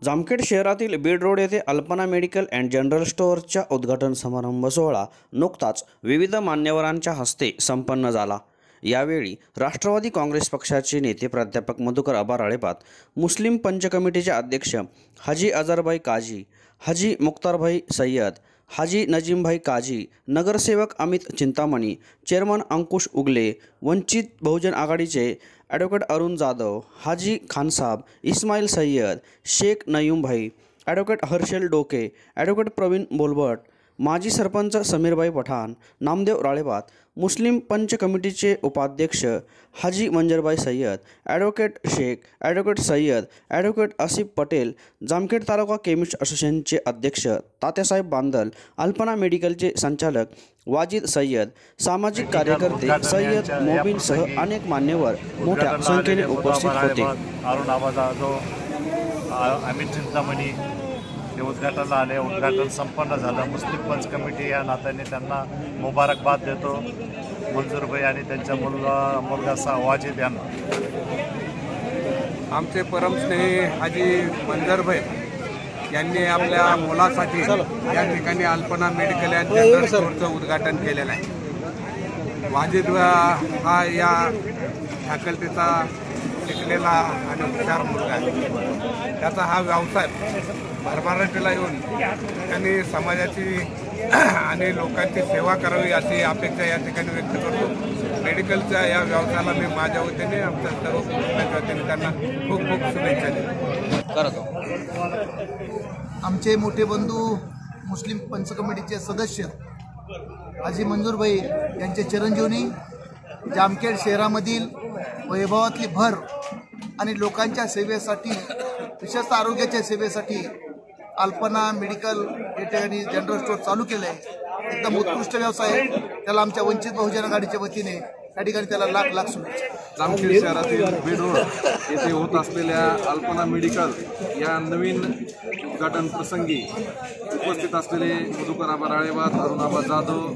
जामखेड शहरातील बीड रोड येथे Alpana medical and general स्टोअरच्या उद्घाटन समारंभ सोहळा नुकताच विविध मान्यवरांच्या हस्ते संपन्न झाला। यावेळी राष्ट्रवादी काँग्रेस पक्षाचे नेते प्राध्यापक मधुकर आबा राळेपात, मुस्लिम पंच कमिटीचे अध्यक्ष हाजी अजहरभाई काजी, हाजी मुख्तारभाई सय्यद, हाजी नजीमभाई काजी, नगरसेवक अमित चिंतामणी, चेअरमन अंकुश उगले, वंचित बहुजन आघाडीचे ॲडव्होकेट अरुण जाधव, हाजी खानसाब, इस्माईल सय्यद, शेख नयूम भाई, ॲडव्होकेट हर्षल डोके, ॲडव्होकेट प्रवीण बोलबट, माजी सरपंच समीरभाई पठाण, नामदेव राळेपात, मुस्लिम पंच कमिटीचे उपाध्यक्ष Haji Manzarbhai Sayyad, advocate Shaikh, advocate Sayyad, advocate Asif Patel, Jamkhed taluka chemist असोसिएशनचे अध्यक्ष तात्यासाहेब बांदल, अल्पना मेडिकलचे संचालक वाजिद सय्यद, सामाजिक कार्यकर्ते सय्यद मोबिनसह अनेक मान्यवर मोठ्या संख्येने उपस्थित होते। अरुण आबा जाधव, अमित चिंतामणी हे उद्घाटनाला आले। उद्घाटन संपन्न झालं। मुस्लिम पंच कमिटी या नात्याने त्यांना मुबारकबाद देतो, मंजूरभाई आणि त्यांच्या मुलगा वाजिद यांना। आमचे परमस्नेही हाजी मंजरभाई यांनी आपल्या मुलासाठी या ठिकाणी अल्पना मेडिकल अँड जनरल स्टोअरचं उद्घाटन केलेलं आहे। वाजिद हा या फॅकल्टीचा शिकलेला आणि हुशार मुलगा आहे। त्याचा हा व्यवसाय भरभराटीला येऊन त्यांनी समाजाची आणि लोकांची सेवा करावी अशी अपेक्षा या ठिकाणी व्यक्त करतो। मेडिकलच्या या व्यवसायाला मी माझ्या वतीने आमच्या सर्व कुटुंबाच्या वतीने त्यांना खूप खूप शुभेच्छा देतो। आमचे मोठे बंधू मुस्लिम पंच कमिटीचे सदस्य हाजी मंजूरभाई यांचे चिरंजीवनी जामखेड शहरामधील वैभवातली भर आणि लोकांच्या सेवेसाठी, विशेषतः आरोग्याच्या सेवेसाठी अल्पना मेडिकल या ठिकाणी जनरल स्टोअर चालू केलं आहे। एकदम उत्कृष्ट व्यवसाय आहे। त्याला आमच्या वंचित बहुजन आघाडीच्या वतीने या ठिकाणी त्याला लाख लाख शुभेच्छा। जामखेड शहरातील बीड रोड येथे होत असलेल्या अल्पना मेडिकल या नवीन उद्घाटन प्रसंगी उपस्थित असलेले मधुकर आबा राळेपात, अरुण आबा जाधव,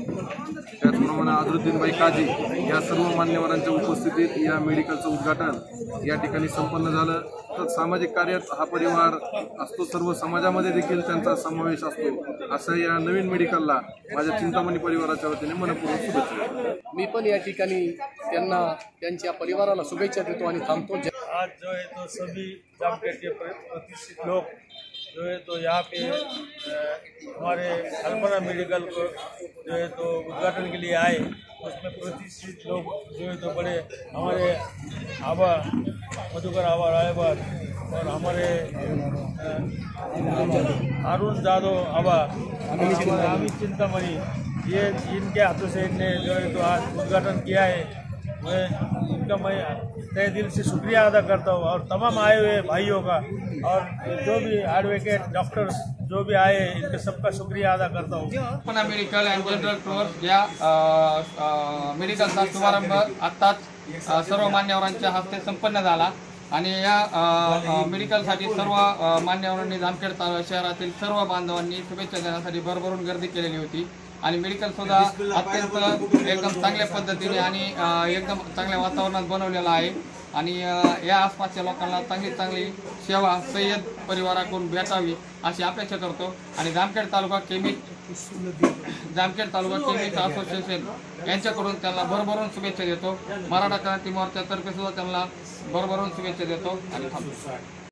त्याचप्रमाणे अजहरुद्दीनभाई काजी या सर्व मान्यवरांच्या उपस्थितीत या मेडिकलचं उद्घाटन या ठिकाणी संपन्न झालं। तर सामाजिक कार्यात हा परिवार असतो, सर्व समाजामध्ये देखील त्यांचा समावेश असतो। असं या नवीन मेडिकलला माझ्या चिंतामणी परिवाराच्या वतीने मनपूर्वक शुभेच्छा। मी पण या ठिकाणी त्यांना त्यांच्या परिवाराला शुभेच्छा देतो आणि थांबतो। आज जो है तो सभी जामखेड के प्रतिष्ठित लोग जो है तो यहाँ पे हमारे अल्पना मेडिकल को जो है तो उद्घाटन के लिए आए। उसमें प्रतिष्ठित लोग जो है तो बड़े हमारे आबा मधुकर आबा राळेपात और हमारे अरुण जाधव आबा, अमित चिंतामणी, ये इनके हाथों से इनने जो है तो आज उद्घाटन किया है। मैं इनका मैं तहे दिल से शुक्रिया अदा करता हूँ और तमाम आए हुए भाइयों का और जो भी एडवोकेट डॉक्टर्स जो भी आए इनके सबका शुक्रिया अदा करता हूँ। Alpana medical and general store या मेडिकलचा शुभारंभ आत्ताच सर्व मान्यवरांच्या हस्ते संपन्न झाला आणि या मेडिकलसाठी सर्व मान्यवरांनी जामखेड शहरातील सर्व बांधवांनी शुभेच्छा देण्यासाठी भरभरून गर्दी केलेली होती आणि मेडिकल सुद्धा अत्यंत एकदम चांगल्या पद्धतीने आणि एकदम चांगल्या वातावरणात बनवलेलं आहे आणि या आसपासच्या लोकांना चांगली सेवा सय्यद परिवाराकडून भेटावी अशी अपेक्षा करतो आणि जामखेड तालुका केमिस्ट असोसिएशन यांच्याकडून त्यांना भरभरून शुभेच्छा देतो। मराठा क्रांती मोर्चातर्फे सुद्धा त्यांना भरभरून शुभेच्छा देतो आणि थांबतो।